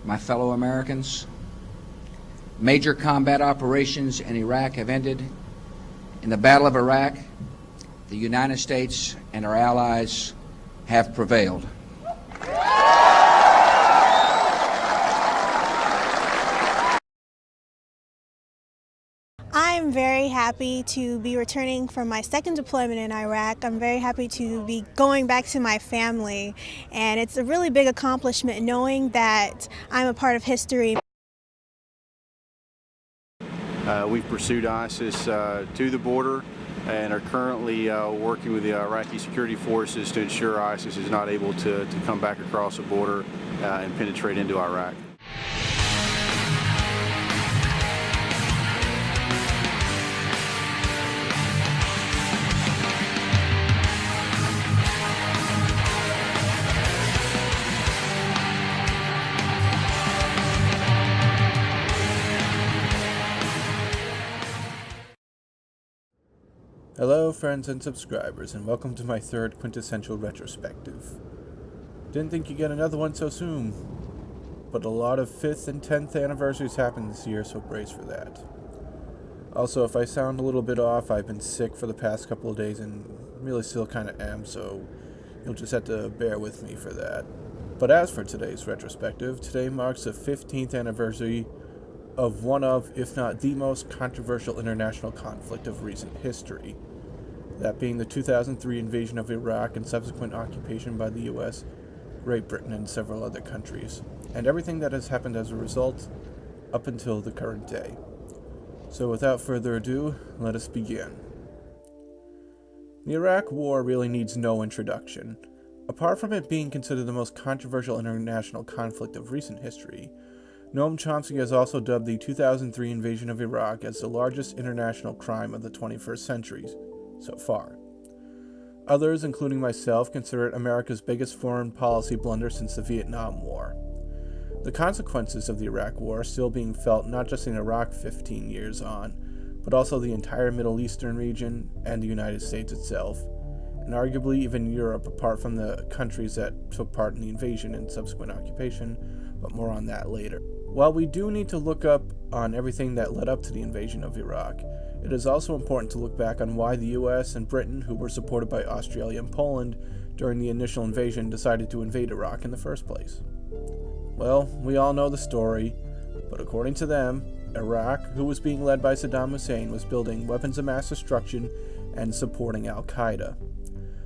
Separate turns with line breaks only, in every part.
my fellow Americans. Major combat operations in Iraq have ended. In the Battle of Iraq, the United States and our allies have prevailed.
I'm very happy to be returning from my second deployment in Iraq. I'm very happy to be going back to my family, and it's a really big accomplishment knowing that I'm a part of history.
We've pursued ISIS to the border and are currently working with the Iraqi security forces to ensure ISIS is not able to come back across the border and penetrate into Iraq.
Hello friends and subscribers, and welcome to my third Quintessential Retrospective. Didn't think you'd get another one so soon, but a lot of 5th and 10th anniversaries happened this year, so brace for that. Also, if I sound a little bit off, I've been sick for the past couple of days and really still kinda am, so you'll just have to bear with me for that. But as for today's retrospective, today marks the 15th anniversary of one of, if not the most controversial international conflict of recent history. That being the 2003 invasion of Iraq and subsequent occupation by the US, Great Britain, and several other countries, and everything that has happened as a result up until the current day. So without further ado, let us begin. The Iraq War really needs no introduction. Apart from it being considered the most controversial international conflict of recent history, Noam Chomsky has also dubbed the 2003 invasion of Iraq as the largest international crime of the 21st century so far. Others, including myself, consider it America's biggest foreign policy blunder since the Vietnam War. The consequences of the Iraq War are still being felt not just in Iraq 15 years on, but also the entire Middle Eastern region and the United States itself, and arguably even Europe apart from the countries that took part in the invasion and subsequent occupation, but more on that later. While we do need to look up on everything that led up to the invasion of Iraq, it is also important to look back on why the US and Britain, who were supported by Australia and Poland during the initial invasion, decided to invade Iraq in the first place. Well, we all know the story, but according to them, Iraq, who was being led by Saddam Hussein, was building weapons of mass destruction and supporting Al-Qaeda.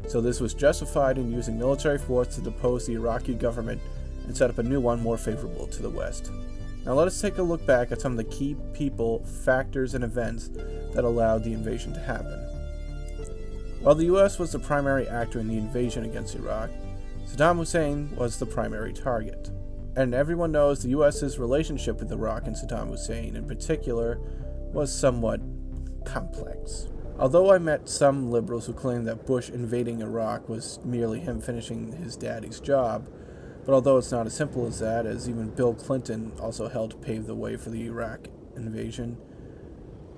So this was justified in using military force to depose the Iraqi government and set up a new one more favorable to the West. Now let us take a look back at some of the key people, factors, and events that allowed the invasion to happen. While the US was the primary actor in the invasion against Iraq, Saddam Hussein was the primary target. And everyone knows the US's relationship with Iraq and Saddam Hussein in particular was somewhat complex. Although I met some liberals who claimed that Bush invading Iraq was merely him finishing his daddy's job, but although it's not as simple as that, as even Bill Clinton also helped pave the way for the Iraq invasion.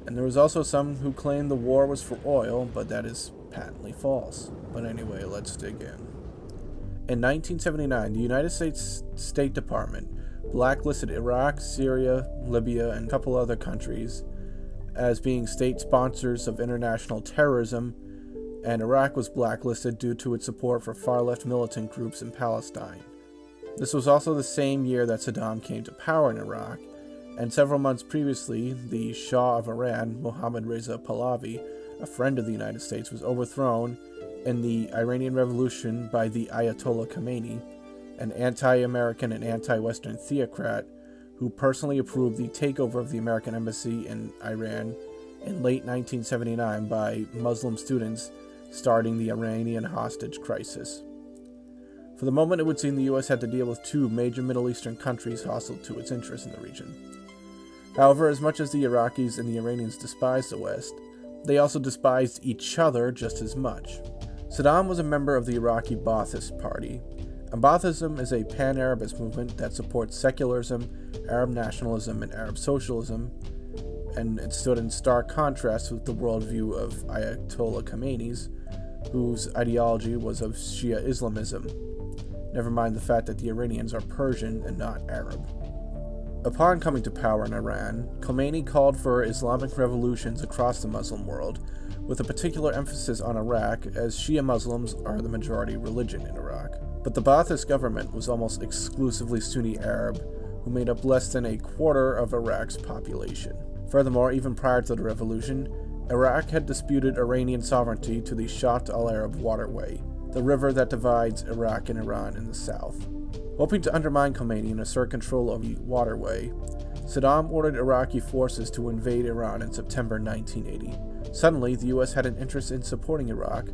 And there was also some who claimed the war was for oil, but that is patently false. But anyway, let's dig in. In 1979, the United States State Department blacklisted Iraq, Syria, Libya, and a couple other countries as being state sponsors of international terrorism, and Iraq was blacklisted due to its support for far-left militant groups in Palestine. This was also the same year that Saddam came to power in Iraq, and several months previously, the Shah of Iran, Mohammad Reza Pahlavi, a friend of the United States, was overthrown in the Iranian Revolution by the Ayatollah Khomeini, an anti-American and anti-Western theocrat who personally approved the takeover of the American embassy in Iran in late 1979 by Muslim students, starting the Iranian hostage crisis. For the moment, it would seem the US had to deal with two major Middle Eastern countries hostile to its interests in the region. However, as much as the Iraqis and the Iranians despised the West, they also despised each other just as much. Saddam was a member of the Iraqi Ba'athist Party, and Ba'athism is a pan-Arabist movement that supports secularism, Arab nationalism, and Arab socialism, and it stood in stark contrast with the worldview of Ayatollah Khomeini's, whose ideology was of Shia Islamism. never mind the fact that the Iranians are Persian and not Arab. Upon coming to power in Iran, Khomeini called for Islamic revolutions across the Muslim world, with a particular emphasis on Iraq, as Shia Muslims are the majority religion in Iraq. But the Ba'athist government was almost exclusively Sunni Arab, who made up less than a quarter of Iraq's population. Furthermore, even prior to the revolution, Iraq had disputed Iranian sovereignty to the Shatt al-Arab waterway, the river that divides Iraq and Iran in the south. Hoping to undermine Khomeini and assert control of the waterway, Saddam ordered Iraqi forces to invade Iran in September 1980. Suddenly, the U.S. had an interest in supporting Iraq,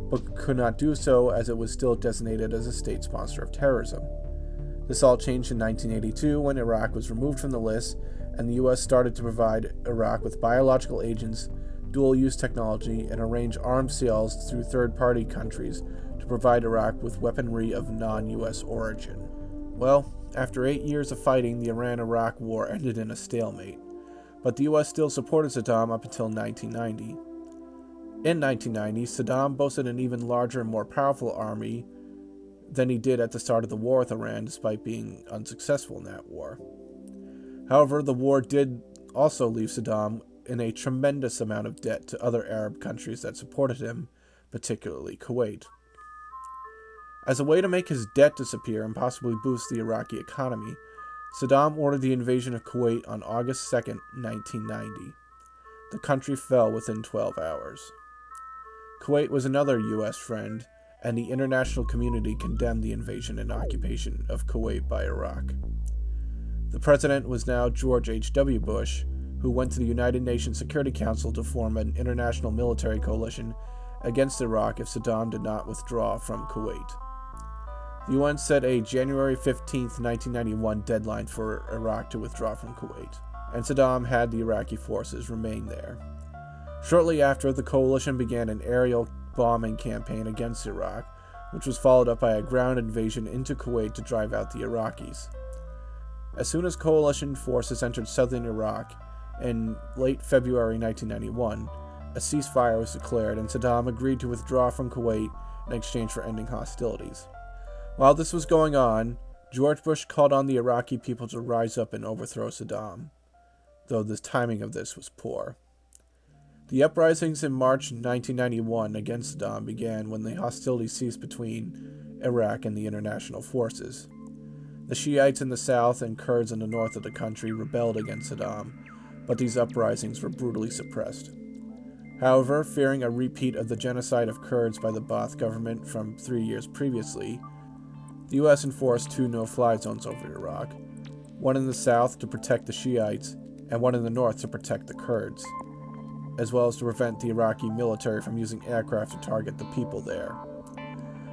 but could not do so as it was still designated as a state sponsor of terrorism. This all changed in 1982 when Iraq was removed from the list and the U.S. started to provide Iraq with biological agents, dual-use technology, and arrange arms sales through third-party countries to provide Iraq with weaponry of non-U.S. origin. Well, after 8 years of fighting, the Iran-Iraq War ended in a stalemate, but the U.S. still supported Saddam up until 1990. In 1990, Saddam boasted an even larger and more powerful army than he did at the start of the war with Iran, despite being unsuccessful in that war. However, the war did also leave Saddam in a tremendous amount of debt to other Arab countries that supported him, particularly Kuwait. As a way to make his debt disappear and possibly boost the Iraqi economy, Saddam ordered the invasion of Kuwait on August 2, 1990. The country fell within 12 hours. Kuwait was another U.S. friend, and the international community condemned the invasion and occupation of Kuwait by Iraq. The president was now George H.W. Bush, who went to the United Nations Security Council to form an international military coalition against Iraq if Saddam did not withdraw from Kuwait. The UN set a January 15, 1991 deadline for Iraq to withdraw from Kuwait, and Saddam had the Iraqi forces remain there. Shortly after, the coalition began an aerial bombing campaign against Iraq, which was followed up by a ground invasion into Kuwait to drive out the Iraqis. As soon as coalition forces entered southern Iraq, in late February 1991, a ceasefire was declared and Saddam agreed to withdraw from Kuwait in exchange for ending hostilities. While this was going on, George Bush called on the Iraqi people to rise up and overthrow Saddam, though the timing of this was poor. The uprisings in March 1991 against Saddam began when the hostilities ceased between Iraq and the international forces. The Shiites in the south and Kurds in the north of the country rebelled against Saddam, but these uprisings were brutally suppressed. However, fearing a repeat of the genocide of Kurds by the Ba'ath government from 3 years previously, the U.S. enforced 2 no-fly zones over Iraq, one in the south to protect the Shiites and one in the north to protect the Kurds, as well as to prevent the Iraqi military from using aircraft to target the people there.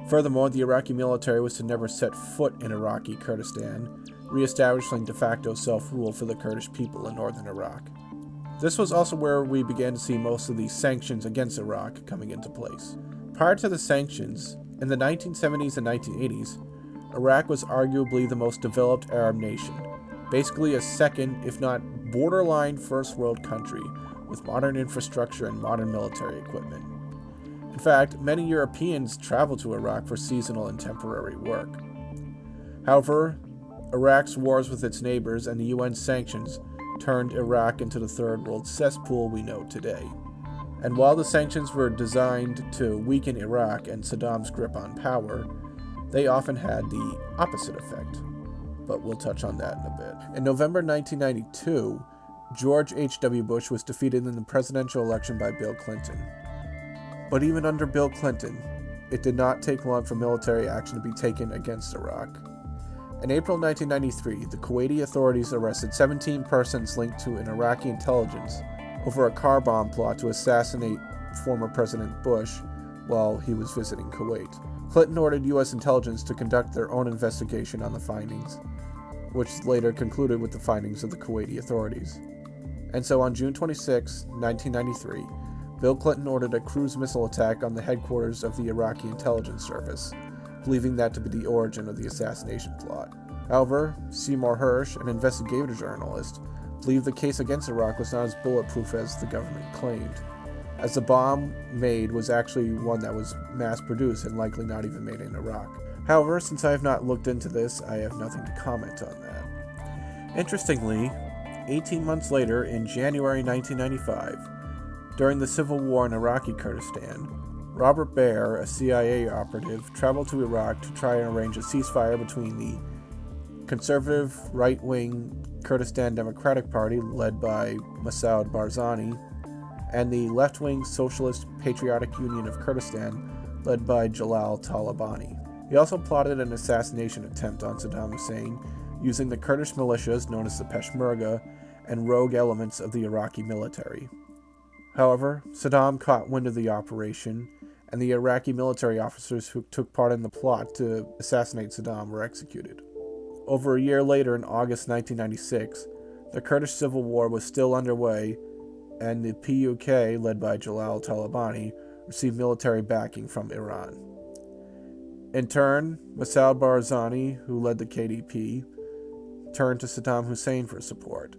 Furthermore, the Iraqi military was to never set foot in Iraqi Kurdistan, re-establishing de facto self-rule for the Kurdish people in northern Iraq. This was also where we began to see most of the sanctions against Iraq coming into place. Prior to the sanctions, in the 1970s and 1980s, Iraq was arguably the most developed Arab nation, basically a second, if not borderline first world country, with modern infrastructure and modern military equipment. In fact, many Europeans travel to Iraq for seasonal and temporary work. However, Iraq's wars with its neighbors and the UN sanctions turned Iraq into the third world cesspool we know today. And while the sanctions were designed to weaken Iraq and Saddam's grip on power, they often had the opposite effect. But we'll touch on that in a bit. In November 1992, George H.W. Bush was defeated in the presidential election by Bill Clinton. But even under Bill Clinton, it did not take long for military action to be taken against Iraq. In April 1993, the Kuwaiti authorities arrested 17 persons linked to an Iraqi intelligence over a car bomb plot to assassinate former President Bush while he was visiting Kuwait. Clinton ordered U.S. intelligence to conduct their own investigation on the findings, which later concluded with the findings of the Kuwaiti authorities. And so on June 26, 1993, Bill Clinton ordered a cruise missile attack on the headquarters of the Iraqi intelligence service, believing that to be the origin of the assassination plot. However, Seymour Hersh, an investigative journalist, believed the case against Iraq was not as bulletproof as the government claimed, as the bomb made was actually one that was mass-produced and likely not even made in Iraq. However, since I have not looked into this, I have nothing to comment on that. Interestingly, 18 months later, in January 1995, during the civil war in Iraqi Kurdistan, Robert Baer, a CIA operative, traveled to Iraq to try and arrange a ceasefire between the conservative right-wing Kurdistan Democratic Party, led by Masoud Barzani, and the left-wing Socialist Patriotic Union of Kurdistan, led by Jalal Talabani. He also plotted an assassination attempt on Saddam Hussein using the Kurdish militias known as the Peshmerga and rogue elements of the Iraqi military. However, Saddam caught wind of the operation, and the Iraqi military officers who took part in the plot to assassinate Saddam were executed. Over a year later, in August 1996, the Kurdish civil war was still underway, and the PUK, led by Jalal Talabani, received military backing from Iran. In turn, Masoud Barzani, who led the KDP, turned to Saddam Hussein for support,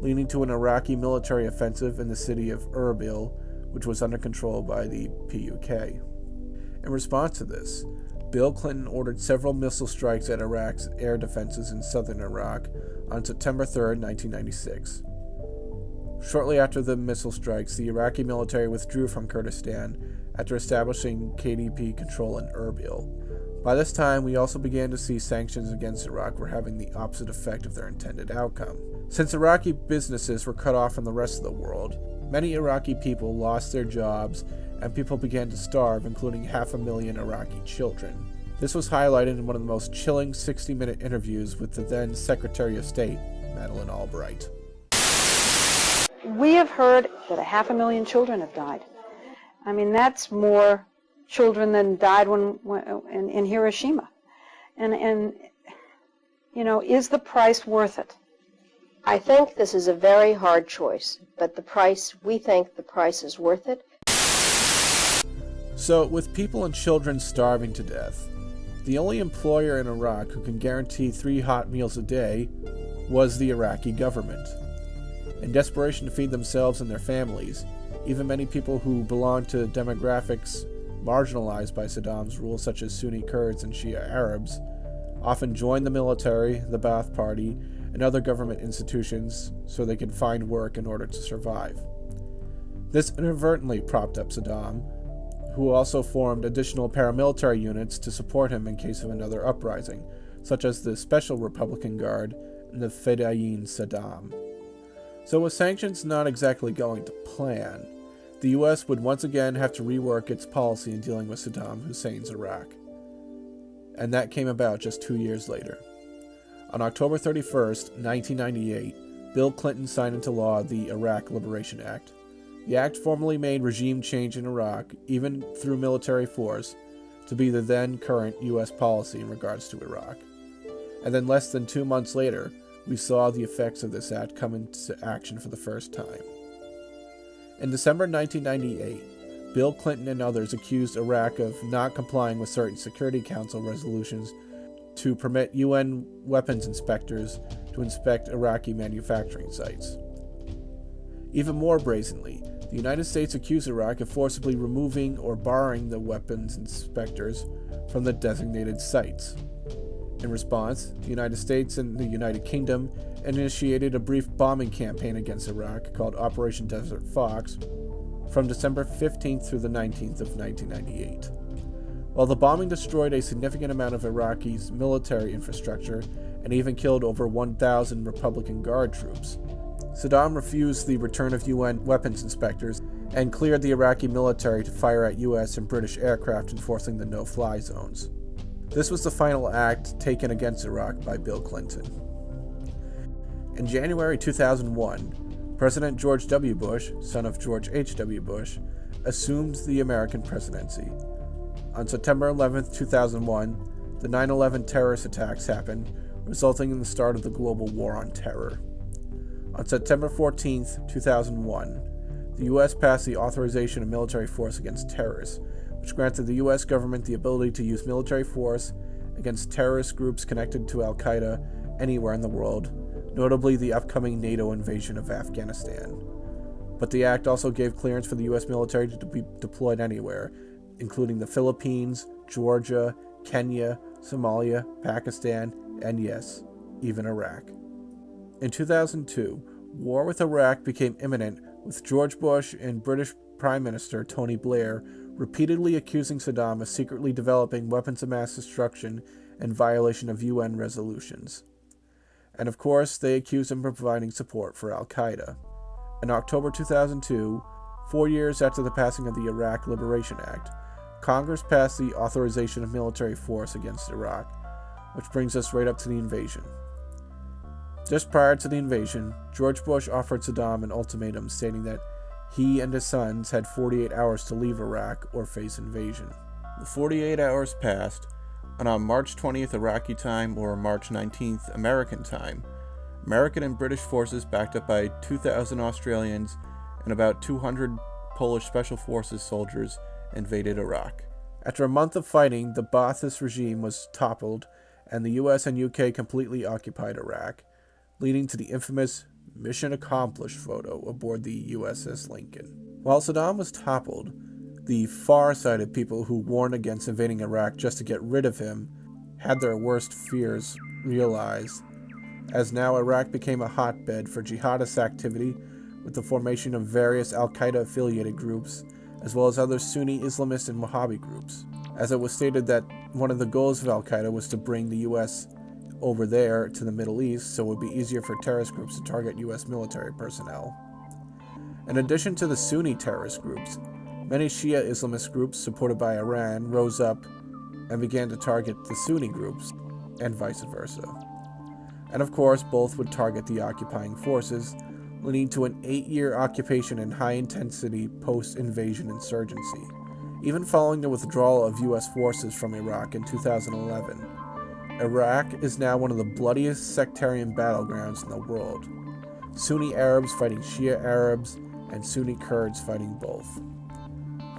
leading to an Iraqi military offensive in the city of Erbil, which was under control by the PUK. In response to this, Bill Clinton ordered several missile strikes at Iraq's air defenses in southern Iraq on September 3, 1996. Shortly after the missile strikes, the Iraqi military withdrew from Kurdistan after establishing KDP control in Erbil. By this time, we also began to see sanctions against Iraq were having the opposite effect of their intended outcome. Since Iraqi businesses were cut off from the rest of the world, many Iraqi people lost their jobs and people began to starve, including 500,000 Iraqi children. This was highlighted in one of the most chilling 60-minute interviews with the then Secretary of State, Madeleine Albright.
We have heard that 500,000 children have died. I mean, that's more children than died in Hiroshima. And you know, is the price worth it?
I think this is a very hard choice, but we think the price is worth it.
So, with people and children starving to death, the only employer in Iraq who can guarantee 3 hot meals a day was the Iraqi government. In desperation to feed themselves and their families, even many people who belong to demographics marginalized by Saddam's rule, such as Sunni Kurds and Shia Arabs, often joined the military, the Ba'ath Party, and other government institutions so they could find work in order to survive. This inadvertently propped up Saddam, who also formed additional paramilitary units to support him in case of another uprising, such as the Special Republican Guard and the Fedayeen Saddam. So with sanctions not exactly going to plan, the US would once again have to rework its policy in dealing with Saddam Hussein's Iraq. And that came about just 2 years later. On October 31st, 1998, Bill Clinton signed into law the Iraq Liberation Act. The act formally made regime change in Iraq, even through military force, to be the then current US policy in regards to Iraq. And then less than 2 months later, we saw the effects of this act come into action for the first time. In December 1998, Bill Clinton and others accused Iraq of not complying with certain Security Council resolutions to permit UN weapons inspectors to inspect Iraqi manufacturing sites. Even more brazenly, the United States accused Iraq of forcibly removing or barring the weapons inspectors from the designated sites. In response, the United States and the United Kingdom initiated a brief bombing campaign against Iraq called Operation Desert Fox from December 15th through the 19th of 1998. While the bombing destroyed a significant amount of Iraqi's military infrastructure and even killed over 1,000 Republican Guard troops, Saddam refused the return of UN weapons inspectors and cleared the Iraqi military to fire at US and British aircraft, enforcing the no-fly zones. This was the final act taken against Iraq by Bill Clinton. In January 2001, President George W. Bush, son of George H.W. Bush, assumed the American presidency. On September 11, 2001, the 9/11 terrorist attacks happened, resulting in the start of the global war on terror. On September 14, 2001, the U.S. passed the Authorization of Military Force Against Terrorists, which granted the U.S. government the ability to use military force against terrorist groups connected to Al-Qaeda anywhere in the world, notably the upcoming NATO invasion of Afghanistan. But the act also gave clearance for the U.S. military to be deployed anywhere, including the Philippines, Georgia, Kenya, Somalia, Pakistan, and yes, even Iraq. In 2002, war with Iraq became imminent, with George Bush and British Prime Minister Tony Blair repeatedly accusing Saddam of secretly developing weapons of mass destruction in violation of UN resolutions. And of course, they accused him of providing support for al-Qaeda. In October 2002, 4 years after the passing of the Iraq Liberation Act, Congress passed the authorization of military force against Iraq, which brings us right up to the invasion. Just prior to the invasion, George Bush offered Saddam an ultimatum stating that he and his sons had 48 hours to leave Iraq or face invasion. The 48 hours passed, and on March 20th Iraqi time or March 19th American time, American and British forces backed up by 2,000 Australians and about 200 Polish Special Forces soldiers invaded Iraq. After a month of fighting, the Ba'athist regime was toppled and the US and UK completely occupied Iraq, leading to the infamous Mission Accomplished photo aboard the USS Lincoln. While Saddam was toppled, the far-sighted people who warned against invading Iraq just to get rid of him had their worst fears realized, as now Iraq became a hotbed for jihadist activity with the formation of various al-Qaeda affiliated groups, as well as other Sunni Islamist and Wahhabi groups, as it was stated that one of the goals of al-Qaeda was to bring the US over there to the Middle East so it would be easier for terrorist groups to target US military personnel. In addition to the Sunni terrorist groups, many Shia Islamist groups supported by Iran rose up and began to target the Sunni groups, and vice versa. And of course, both would target the occupying forces, leading to an 8-year occupation and high-intensity post-invasion insurgency, even following the withdrawal of US forces from Iraq in 2011. Iraq is now one of the bloodiest sectarian battlegrounds in the world. Sunni Arabs fighting Shia Arabs, and Sunni Kurds fighting both.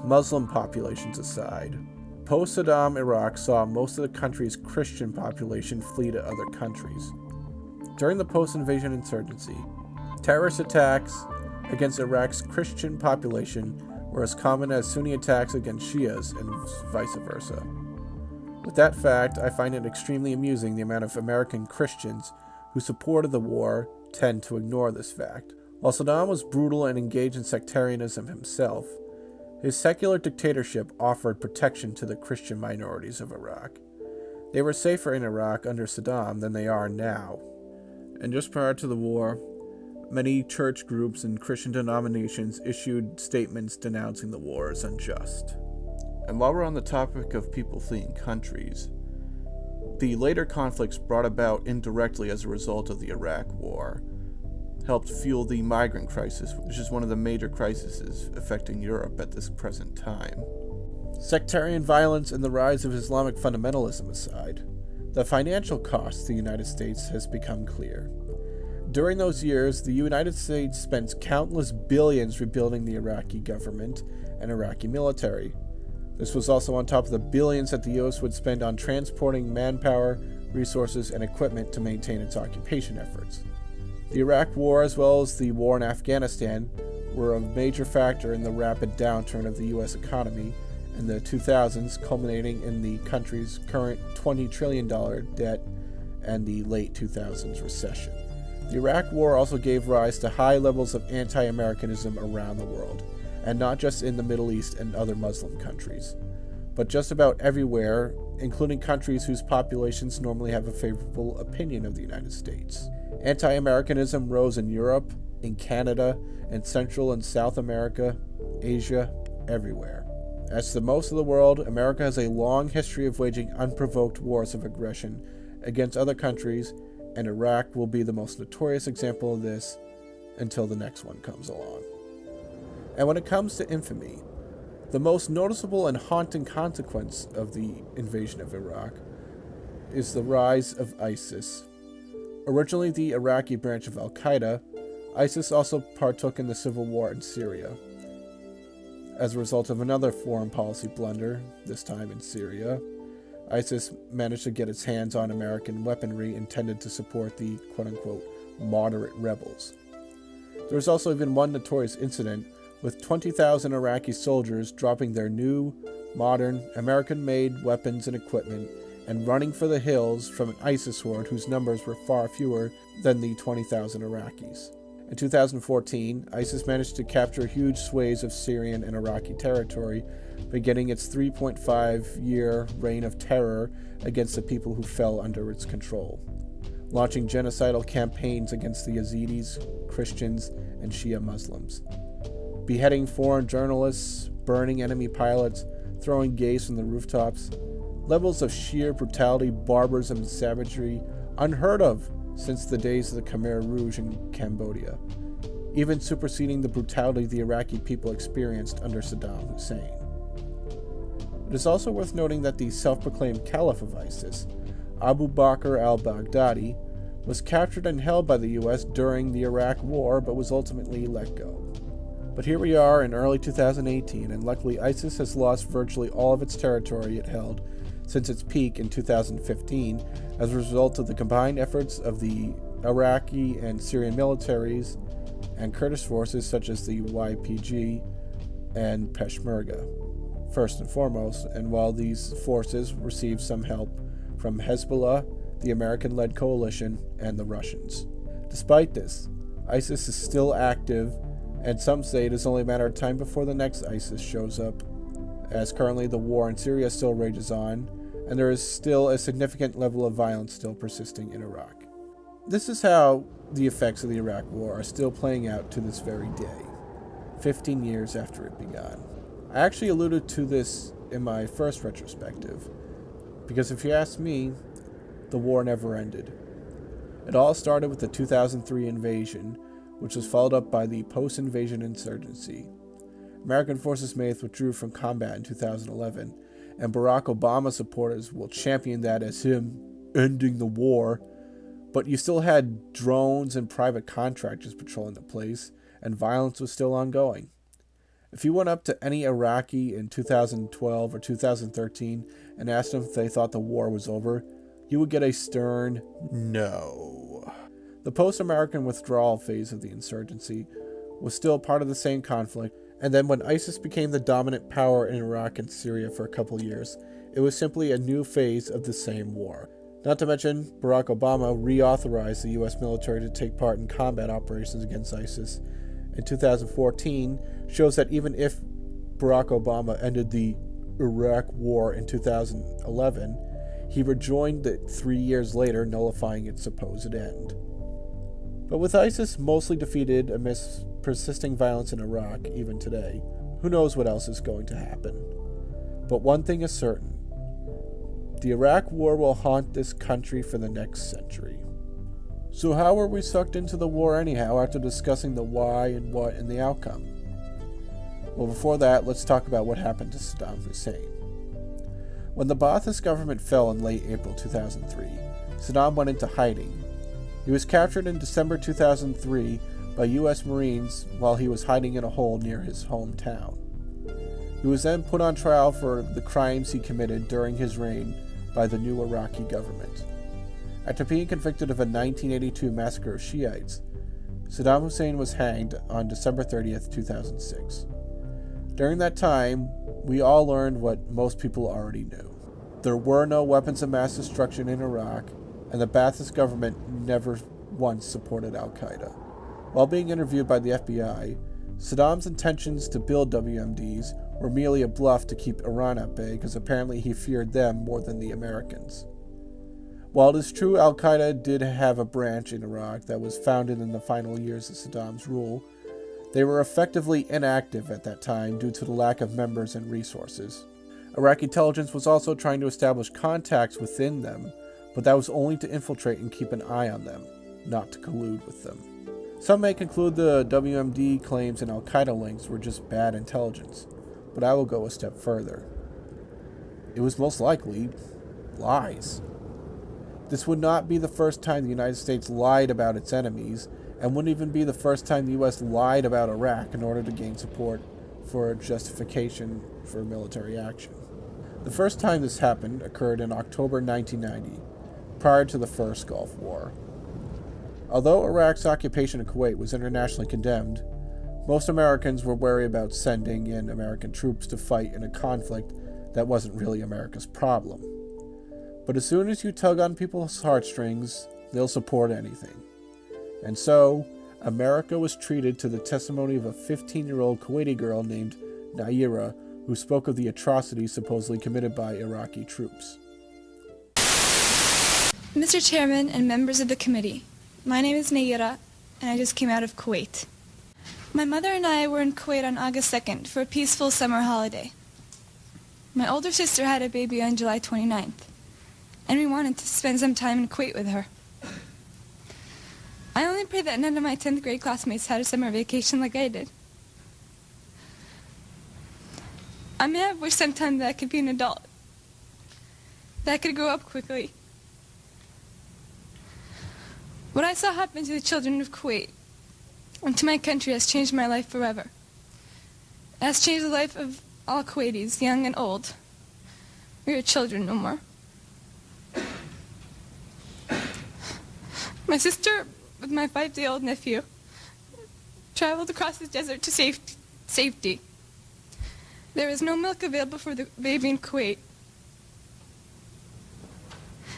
Muslim populations aside, post-Saddam Iraq saw most of the country's Christian population flee to other countries. During the post-invasion insurgency, terrorist attacks against Iraq's Christian population were as common as Sunni attacks against Shias and vice versa. With that fact, I find it extremely amusing the amount of American Christians who supported the war tend to ignore this fact. While Saddam was brutal and engaged in sectarianism himself, his secular dictatorship offered protection to the Christian minorities of Iraq. They were safer in Iraq under Saddam than they are now. And just prior to the war, many church groups and Christian denominations issued statements denouncing the war as unjust. And while we're on the topic of people fleeing countries, the later conflicts brought about indirectly as a result of the Iraq War helped fuel the migrant crisis, which is one of the major crises affecting Europe at this present time. Sectarian violence and the rise of Islamic fundamentalism aside, the financial cost to the United States has become clear. During those years, the United States spent countless billions rebuilding the Iraqi government and Iraqi military. This was also on top of the billions that the U.S. would spend on transporting manpower, resources, and equipment to maintain its occupation efforts. The Iraq War, as well as the war in Afghanistan, were a major factor in the rapid downturn of the U.S. economy in the 2000s, culminating in the country's current $20 trillion debt and the late 2000s recession. The Iraq War also gave rise to high levels of anti-Americanism around the world, and not just in the Middle East and other Muslim countries, but just about everywhere, including countries whose populations normally have a favorable opinion of the United States. Anti-Americanism rose in Europe, in Canada, in Central and South America, Asia, everywhere. As to most of the world, America has a long history of waging unprovoked wars of aggression against other countries, and Iraq will be the most notorious example of this until the next one comes along. And when it comes to infamy, the most noticeable and haunting consequence of the invasion of Iraq is the rise of ISIS. Originally the Iraqi branch of al-Qaeda, ISIS also partook in the civil war in Syria. As a result of another foreign policy blunder, this time in Syria, ISIS managed to get its hands on American weaponry intended to support the quote-unquote moderate rebels. There was also even one notorious incident with 20,000 Iraqi soldiers dropping their new, modern, American-made weapons and equipment and running for the hills from an ISIS horde whose numbers were far fewer than the 20,000 Iraqis. In 2014, ISIS managed to capture huge swathes of Syrian and Iraqi territory, beginning its 3.5-year reign of terror against the people who fell under its control, launching genocidal campaigns against the Yazidis, Christians, and Shia Muslims, beheading foreign journalists, burning enemy pilots, throwing gays from the rooftops, levels of sheer brutality, barbarism, and savagery unheard of since the days of the Khmer Rouge in Cambodia, even superseding the brutality the Iraqi people experienced under Saddam Hussein. It is also worth noting that the self-proclaimed Caliph of ISIS, Abu Bakr al-Baghdadi, was captured and held by the US during the Iraq War but was ultimately let go. But here we are in early 2018, and luckily ISIS has lost virtually all of its territory it held since its peak in 2015 as a result of the combined efforts of the Iraqi and Syrian militaries and Kurdish forces such as the YPG and Peshmerga, first and foremost, and while these forces received some help from Hezbollah, the American-led coalition, and the Russians. Despite this, ISIS is still active, and some say it is only a matter of time before the next ISIS shows up, as currently the war in Syria still rages on, and there is still a significant level of violence still persisting in Iraq. This is how the effects of the Iraq War are still playing out to this very day, 15 years after it began. I actually alluded to this in my first retrospective, because if you ask me, the war never ended. It all started with the 2003 invasion, which was followed up by the post-invasion insurgency. American forces may have withdrew from combat in 2011, and Barack Obama supporters will champion that as him ending the war, but you still had drones and private contractors patrolling the place, and violence was still ongoing. If you went up to any Iraqi in 2012 or 2013 and asked them if they thought the war was over, you would get a stern no. The post-American withdrawal phase of the insurgency was still part of the same conflict, and then when ISIS became the dominant power in Iraq and Syria for a couple years, it was simply a new phase of the same war. Not to mention, Barack Obama reauthorized the US military to take part in combat operations against ISIS in 2014, shows that even if Barack Obama ended the Iraq War in 2011, he rejoined it 3 years later, nullifying its supposed end. But with ISIS mostly defeated amidst persisting violence in Iraq, even today, who knows what else is going to happen. But one thing is certain. The Iraq War will haunt this country for the next century. So how were we sucked into the war anyhow after discussing the why and what and the outcome? Well, before that, let's talk about what happened to Saddam Hussein. When the Ba'athist government fell in late April 2003, Saddam went into hiding. He was captured in December 2003 by U.S. Marines while he was hiding in a hole near his hometown. He was then put on trial for the crimes he committed during his reign by the new Iraqi government. After being convicted of a 1982 massacre of Shiites, Saddam Hussein was hanged on December 30th, 2006. During that time, we all learned what most people already knew. There were no weapons of mass destruction in Iraq, and the Ba'athist government never once supported al-Qaeda. While being interviewed by the FBI, Saddam's intentions to build WMDs were merely a bluff to keep Iran at bay because apparently he feared them more than the Americans. While it is true al-Qaeda did have a branch in Iraq that was founded in the final years of Saddam's rule, they were effectively inactive at that time due to the lack of members and resources. Iraqi intelligence was also trying to establish contacts within them, but that was only to infiltrate and keep an eye on them, not to collude with them. Some may conclude the WMD claims and al-Qaeda links were just bad intelligence, but I will go a step further. It was most likely lies. This would not be the first time the United States lied about its enemies, and wouldn't even be the first time the U.S. lied about Iraq in order to gain support for justification for military action. The first time this happened occurred in October 1990, prior to the first Gulf War. Although Iraq's occupation of Kuwait was internationally condemned, most Americans were wary about sending in American troops to fight in a conflict that wasn't really America's problem. But as soon as you tug on people's heartstrings, they'll support anything. And so, America was treated to the testimony of a 15-year-old Kuwaiti girl named Naira, who spoke of the atrocities supposedly committed by Iraqi troops.
Mr. Chairman and members of the committee, my name is Naira, and I just came out of Kuwait. My mother and I were in Kuwait on August 2nd for a peaceful summer holiday. My older sister had a baby on July 29th, and we wanted to spend some time in Kuwait with her. I only pray that none of my 10th grade classmates had a summer vacation like I did. I may have wished sometime that I could be an adult, that I could grow up quickly. What I saw happen to the children of Kuwait and to my country has changed my life forever. It has changed the life of all Kuwaitis, young and old. We are children no more. My sister, with my 5-day-old nephew, traveled across the desert to safety. There was no milk available for the baby in Kuwait.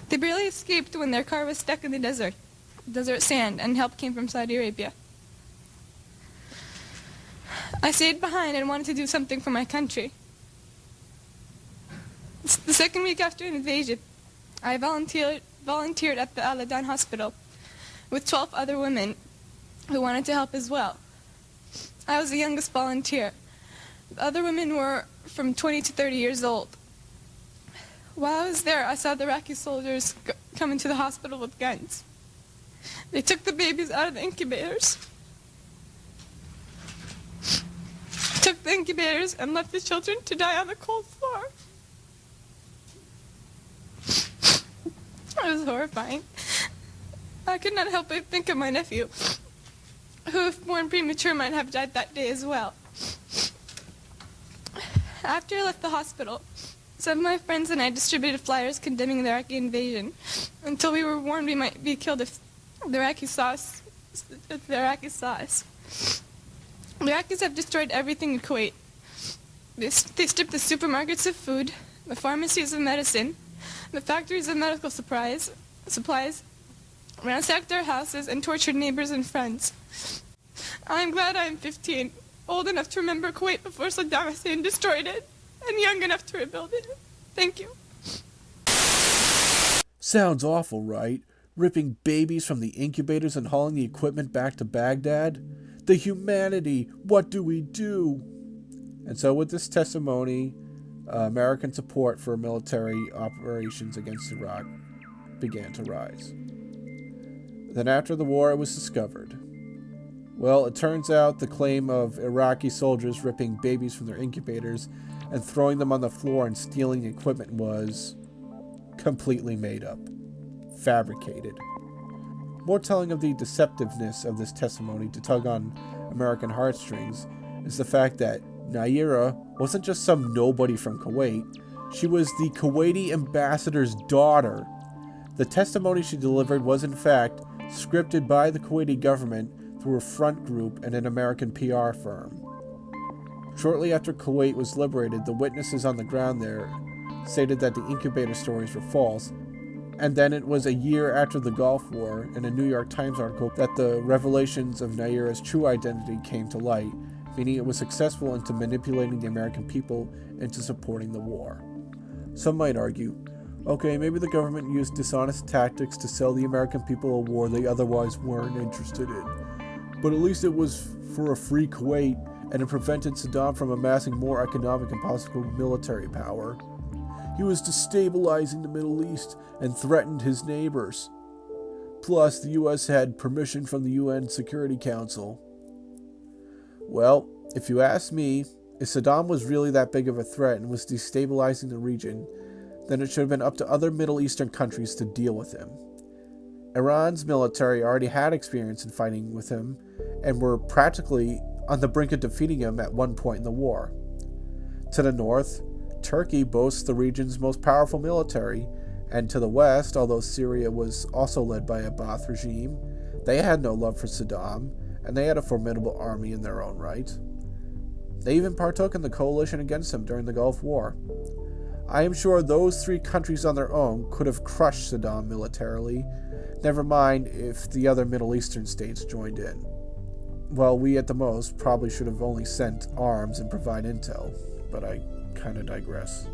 They barely escaped when their car was stuck in the desert sand, and help came from Saudi Arabia. I stayed behind and wanted to do something for my country. The second week after an invasion, I volunteered at the Al-Adan hospital with 12 other women who wanted to help as well. I was the youngest volunteer. The other women were from 20 to 30 years old. While I was there, I saw the Iraqi soldiers come into the hospital with guns. They took the babies out of the incubators, took the incubators, and left the children to die on the cold floor. It was horrifying. I could not help but think of my nephew, who, if born premature, might have died that day as well. After I left the hospital, some of my friends and I distributed flyers condemning the Iraqi invasion until we were warned we might be killed if the Iraqis saw us. The Iraqis have destroyed everything in Kuwait. They stripped the supermarkets of food, the pharmacies of medicine, the factories of medical supplies, ransacked our houses, and tortured neighbors and friends. I am glad I am 15, old enough to remember Kuwait before Saddam Hussein destroyed it, and young enough to rebuild it. Thank you.
Sounds awful, right? Ripping babies from the incubators and hauling the equipment back to Baghdad? The humanity! What do we do? And so with this testimony, American support for military operations against Iraq began to rise. Then after the war, it was discovered. Well, it turns out the claim of Iraqi soldiers ripping babies from their incubators and throwing them on the floor and stealing equipment was completely made up, fabricated. More telling of the deceptiveness of this testimony to tug on American heartstrings is the fact that Naira wasn't just some nobody from Kuwait, she was the Kuwaiti ambassador's daughter. The testimony she delivered was in fact scripted by the Kuwaiti government through a front group and an American PR firm. Shortly after Kuwait was liberated, the witnesses on the ground there stated that the incubator stories were false, and then it was a year after the Gulf War, in a New York Times article, that the revelations of Naira's true identity came to light, meaning it was successful into manipulating the American people into supporting the war. Some might argue, okay, maybe the government used dishonest tactics to sell the American people a war they otherwise weren't interested in. But at least it was for a free Kuwait, and it prevented Saddam from amassing more economic and possible military power. He was destabilizing the Middle East and threatened his neighbors. Plus, the US had permission from the UN Security Council. Well, if you ask me, if Saddam was really that big of a threat and was destabilizing the region, then it should have been up to other Middle Eastern countries to deal with him. Iran's military already had experience in fighting with him, and were practically on the brink of defeating him at one point in the war. To the north, Turkey boasts the region's most powerful military, and to the west, although Syria was also led by a Ba'ath regime, they had no love for Saddam, and they had a formidable army in their own right. They even partook in the coalition against him during the Gulf War. I am sure those three countries on their own could have crushed Saddam militarily, never mind if the other Middle Eastern states joined in. Well, we at the most probably should have only sent arms and provide intel, but I kinda digress.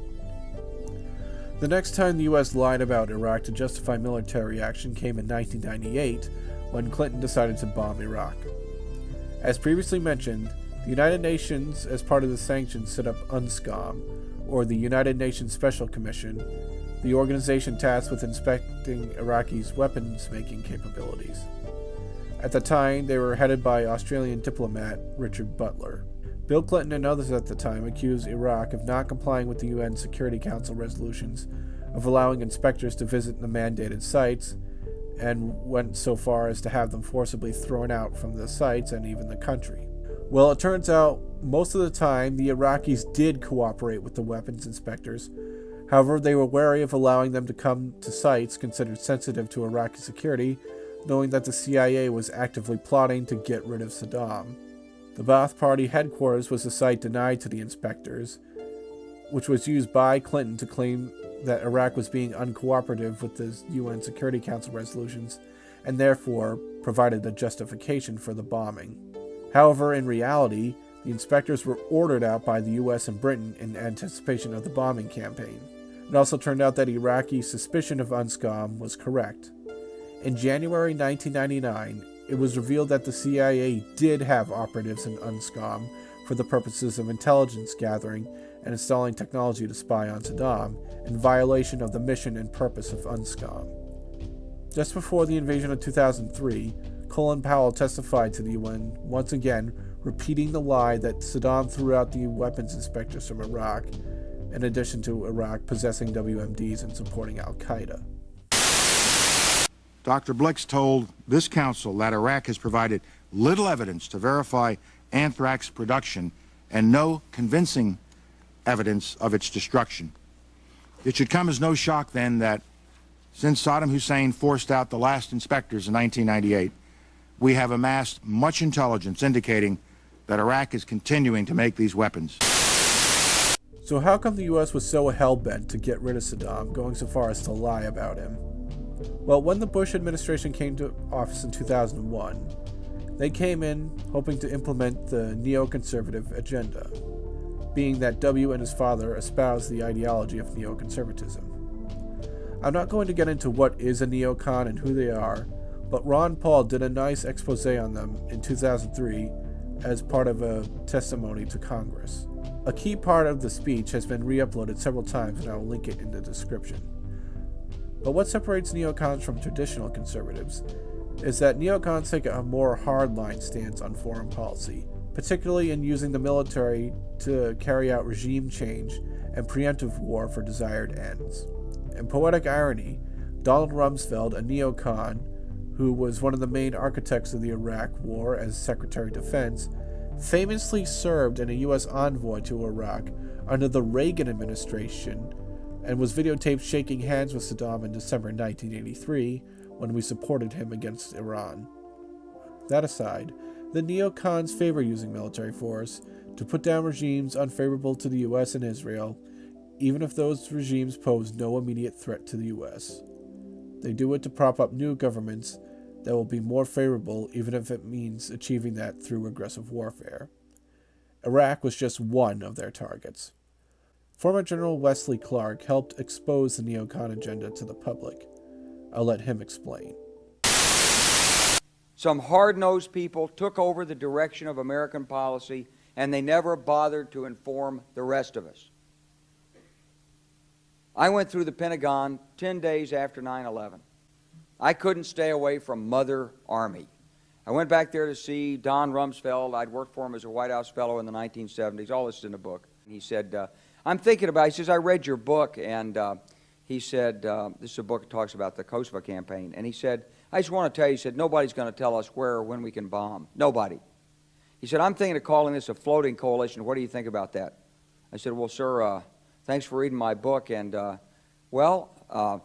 The next time the US lied about Iraq to justify military action came in 1998, when Clinton decided to bomb Iraq. As previously mentioned, the United Nations, as part of the sanctions, set up UNSCOM, or the United Nations Special Commission, the organization tasked with inspecting Iraqis' weapons-making capabilities. At the time, they were headed by Australian diplomat Richard Butler. Bill Clinton and others at the time accused Iraq of not complying with the UN Security Council resolutions of allowing inspectors to visit the mandated sites, and went so far as to have them forcibly thrown out from the sites and even the country. Well, it turns out most of the time the Iraqis did cooperate with the weapons inspectors. However, they were wary of allowing them to come to sites considered sensitive to Iraqi security, knowing that the CIA was actively plotting to get rid of Saddam. The Ba'ath Party headquarters was a site denied to the inspectors, which was used by Clinton to claim that Iraq was being uncooperative with the UN Security Council resolutions, and therefore provided a justification for the bombing. However, in reality, the inspectors were ordered out by the US and Britain in anticipation of the bombing campaign. It also turned out that Iraqi suspicion of UNSCOM was correct. In January 1999, it was revealed that the CIA did have operatives in UNSCOM for the purposes of intelligence gathering and installing technology to spy on Saddam, in violation of the mission and purpose of UNSCOM. Just before the invasion of 2003, Colin Powell testified to the UN, once again repeating the lie that Saddam threw out the weapons inspectors from Iraq, in addition to Iraq possessing WMDs and supporting Al-Qaeda.
Dr. Blix told this council that Iraq has provided little evidence to verify anthrax production and no convincing evidence of its destruction. It should come as no shock, then, that since Saddam Hussein forced out the last inspectors in 1998, we have amassed much intelligence indicating that Iraq is continuing to make these weapons.
So how come the US was so hell-bent to get rid of Saddam, going so far as to lie about him? Well, when the Bush administration came to office in 2001, they came in hoping to implement the neoconservative agenda, being that W and his father espoused the ideology of neoconservatism. I'm not going to get into what is a neocon and who they are, but Ron Paul did a nice expose on them in 2003 as part of a testimony to Congress. A key part of the speech has been re-uploaded several times, and I will link it in the description. But what separates neocons from traditional conservatives is that neocons take a more hardline stance on foreign policy, particularly in using the military to carry out regime change and preemptive war for desired ends. In poetic irony, Donald Rumsfeld, a neocon who was one of the main architects of the Iraq War as Secretary of Defense, famously served in a U.S. envoy to Iraq under the Reagan administration and was videotaped shaking hands with Saddam in December 1983 when we supported him against Iran. That aside, the neocons favor using military force to put down regimes unfavorable to the U.S. and Israel, even if those regimes pose no immediate threat to the U.S. They do it to prop up new governments that will be more favorable, even if it means achieving that through aggressive warfare. Iraq was just one of their targets. Former General Wesley Clark helped expose the neocon agenda to the public. I'll let him explain.
Some hard-nosed people took over the direction of American policy, and they never bothered to inform the rest of us. I went through the Pentagon 10 days after 9/11. I couldn't stay away from Mother Army. I went back there to see Don Rumsfeld. I'd worked for him as a White House fellow in the 1970s. All this is in the book. He said, I'm thinking about it. He says, I read your book, and he said, this is a book that talks about the Kosovo campaign. And he said, I just want to tell you, he said, nobody's going to tell us where or when we can bomb. Nobody. He said, I'm thinking of calling this a floating coalition. What do you think about that? I said, well, sir, thanks for reading my book. And, he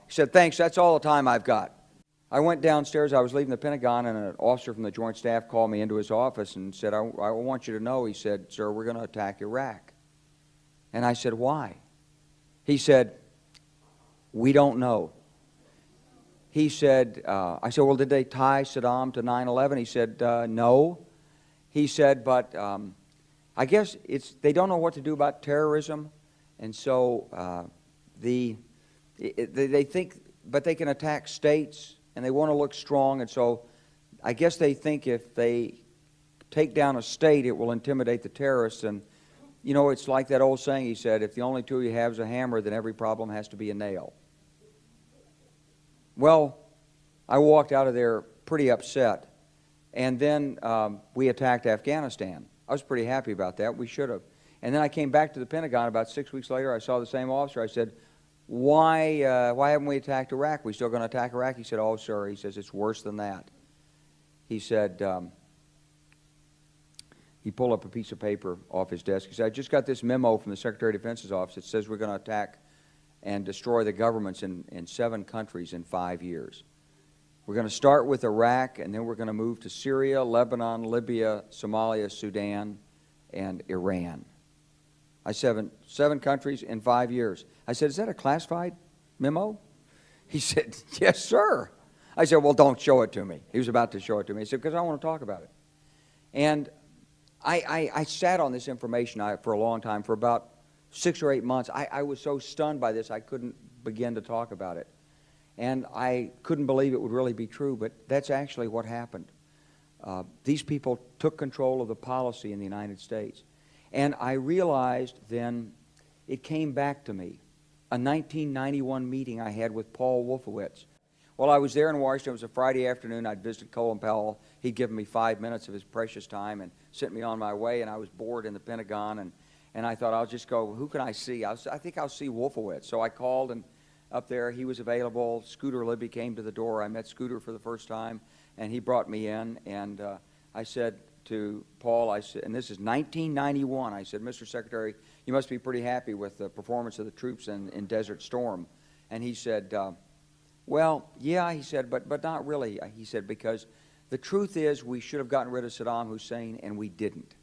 said, thanks, that's all the time I've got. I went downstairs, I was leaving the Pentagon, and an officer from the Joint Staff called me into his office and said, I want you to know, he said, sir, we're going to attack Iraq. And I said, why? He said, we don't know. He said, I said, well, did they tie Saddam to 9/11? He said, no. He said, but I guess they don't know what to do about terrorism, and so they think, but they can attack states, and they want to look strong, and so I guess they think if they take down a state, it will intimidate the terrorists. And you know, it's like that old saying, he said, if the only tool you have is a hammer, then every problem has to be a nail. Well, I walked out of there pretty upset. And then we attacked Afghanistan. I was pretty happy about that. We should have. And then I came back to the Pentagon about 6 weeks later. I saw the same officer. I said, why haven't we attacked Iraq? We still going to attack Iraq? He said, oh, sir. He says, it's worse than that. He said, he pulled up a piece of paper off his desk. He said, I just got this memo from the Secretary of Defense's office that says we're going to attack and destroy the governments in 7 countries in 5 years. We're going to start with Iraq, and then we're going to move to Syria, Lebanon, Libya, Somalia, Sudan, and Iran. I said, 7 countries in 5 years. I said, is that a classified memo? He said, yes, sir. I said, well, don't show it to me. He was about to show it to me. He said, because I want to talk about it. And I sat on this information for a long time, for about 6 or 8 months. I was so stunned by this, I couldn't begin to talk about it. And I couldn't believe it would really be true, but that's actually what happened. These people took control of the policy in the United States. And I realized then, it came back to me, a 1991 meeting I had with Paul Wolfowitz. Well, I was there in Washington. It was a Friday afternoon. I'd visited Colin Powell. He'd given me 5 minutes of his precious time and sent me on my way, and I was bored in the Pentagon, and I thought, I'll just go, who can I see? I think I'll see Wolfowitz. So I called, and up there, he was available. Scooter Libby came to the door. I met Scooter for the first time, and he brought me in, and I said to Paul, I said, and this is 1991, I said, Mr. Secretary, you must be pretty happy with the performance of the troops in Desert Storm. And he said, well, yeah, he said, but not really. He said, because the truth is we should have gotten rid of Saddam Hussein, and we didn't.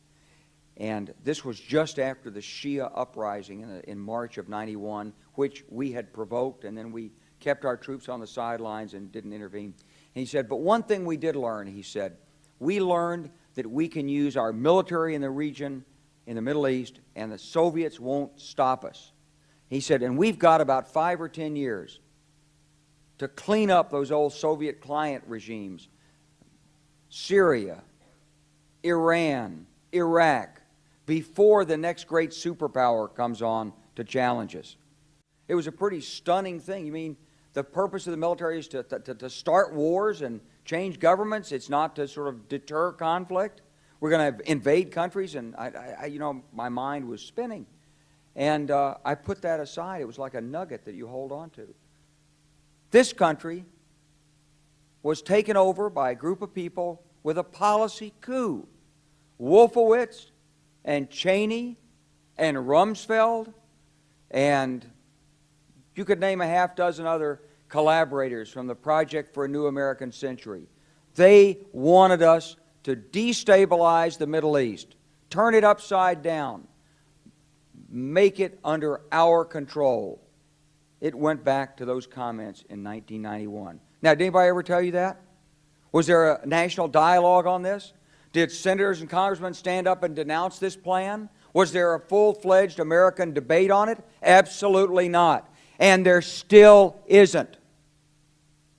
And this was just after the Shia uprising in March of 91, which we had provoked, and then we kept our troops on the sidelines and didn't intervene. And he said, but one thing we did learn, he said, we learned that we can use our military in the region, in the Middle East, and the Soviets won't stop us. He said, and we've got about 5 or 10 years to clean up those old Soviet client regimes, Syria, Iran, Iraq, before the next great superpower comes on to challenge us. It was a pretty stunning thing. You mean the purpose of the military is to start wars and change governments? It's not to sort of deter conflict? We're going to invade countries? And you know, my mind was spinning. And I put that aside. It was like a nugget that you hold on to. This country was taken over by a group of people with a policy coup. Wolfowitz and Cheney and Rumsfeld, and you could name a half dozen other collaborators from the Project for a New American Century. They wanted us to destabilize the Middle East, turn it upside down, make it under our control. It went back to those comments in 1991. Now, did anybody ever tell you that? Was there a national dialogue on this? Did senators and congressmen stand up and denounce this plan? Was there a full-fledged American debate on it? Absolutely not. And there still isn't.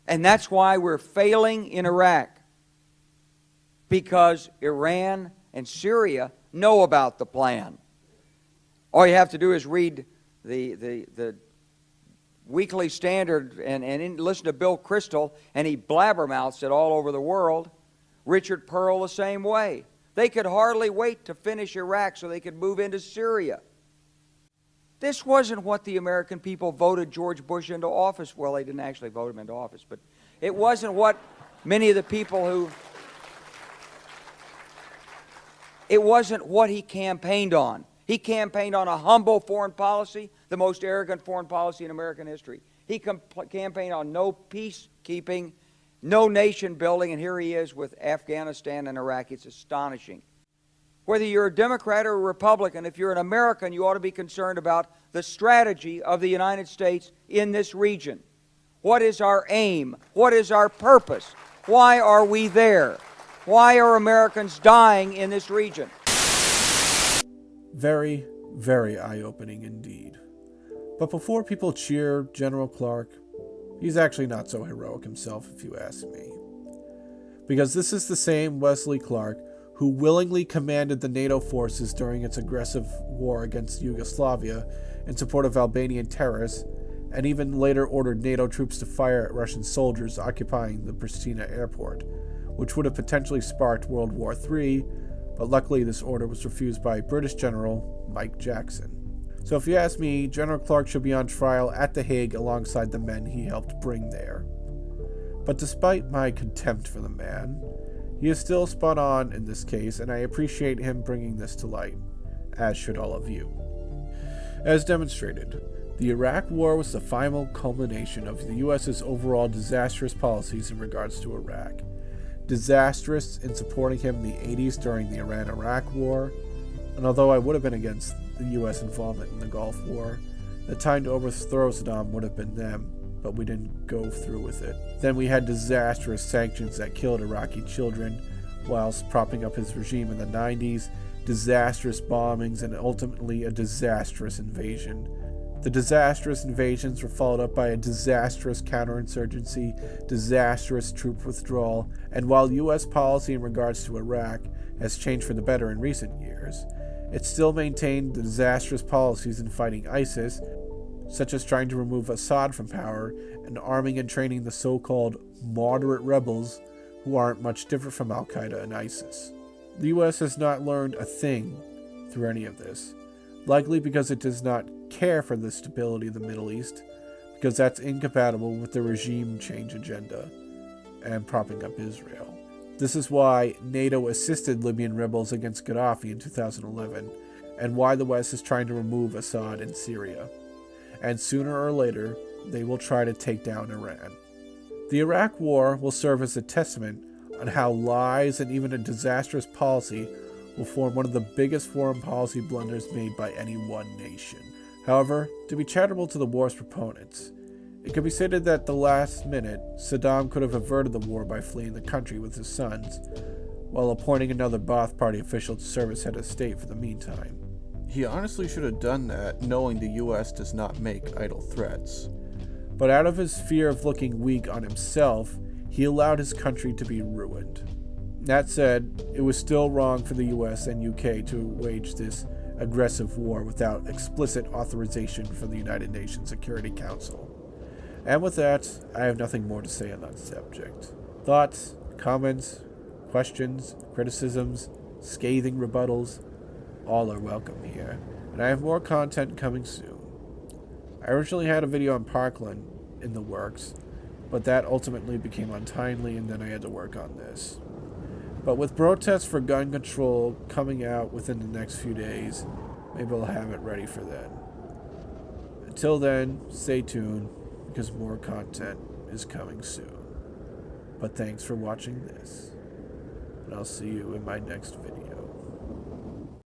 And that's why we're failing in Iraq. Because Iran and Syria know about the plan. All you have to do is read the Weekly Standard and listen to Bill Kristol, and he blabbermouths it all over the world. Richard Pearl the same way. They could hardly wait to finish Iraq so they could move into Syria. This wasn't what the American people voted George Bush into office. Well, they didn't actually vote him into office, but it wasn't what many of the people who... It wasn't what he campaigned on. He campaigned on a humble foreign policy, the most arrogant foreign policy in American history. He campaigned on no peacekeeping, no nation building, and here he is with Afghanistan and Iraq. It's astonishing. Whether you're a Democrat or a Republican, if you're an American, you ought to be concerned about the strategy of the United States in this region. What is our aim? What is our purpose? Why are we there? Why are Americans dying in this region?
Very, very eye-opening indeed. But before people cheer General Clark, he's actually not so heroic himself, if you ask me. Because this is the same Wesley Clark who willingly commanded the NATO forces during its aggressive war against Yugoslavia in support of Albanian terrorists, and even later ordered NATO troops to fire at Russian soldiers occupying the Pristina airport, which would have potentially sparked World War III, but luckily this order was refused by British General Mike Jackson. So if you ask me, General Clark should be on trial at The Hague alongside the men he helped bring there. But despite my contempt for the man, he is still spot on in this case, and I appreciate him bringing this to light, as should all of you. As demonstrated, the Iraq War was the final culmination of the U.S.'s overall disastrous policies in regards to Iraq. Disastrous in supporting him in the 80s during the Iran-Iraq War, and although I would have been against the U.S. involvement in the Gulf War, the time to overthrow Saddam would have been them, but we didn't go through with it. Then we had disastrous sanctions that killed Iraqi children, whilst propping up his regime in the 90s, disastrous bombings, and ultimately a disastrous invasion. The disastrous invasions were followed up by a disastrous counterinsurgency, disastrous troop withdrawal, and while U.S. policy in regards to Iraq has changed for the better in recent years, it still maintained the disastrous policies in fighting ISIS, such as trying to remove Assad from power and arming and training the so-called moderate rebels who aren't much different from Al-Qaeda and ISIS. The U.S. has not learned a thing through any of this, likely because it does not care for the stability of the Middle East, because that's incompatible with the regime change agenda and propping up Israel. This is why NATO assisted Libyan rebels against Gaddafi in 2011, and why the West is trying to remove Assad in Syria. And sooner or later, they will try to take down Iran. The Iraq War will serve as a testament on how lies and even a disastrous policy will form one of the biggest foreign policy blunders made by any one nation. However, to be charitable to the war's proponents, it could be stated that at the last minute, Saddam could have averted the war by fleeing the country with his sons, while appointing another Ba'ath Party official to serve as head of state for the meantime. He honestly should have done that, knowing the US does not make idle threats. But out of his fear of looking weak on himself, he allowed his country to be ruined. That said, it was still wrong for the US and UK to wage this aggressive war without explicit authorization from the United Nations Security Council. And with that, I have nothing more to say on that subject. Thoughts, comments, questions, criticisms, scathing rebuttals, all are welcome here, and I have more content coming soon. I originally had a video on Parkland in the works, but that ultimately became untimely, and then I had to work on this. But with protests for gun control coming out within the next few days, maybe I'll have it ready for then. Until then, stay tuned, because more content is coming soon. But thanks for watching this, and I'll see you in my next video.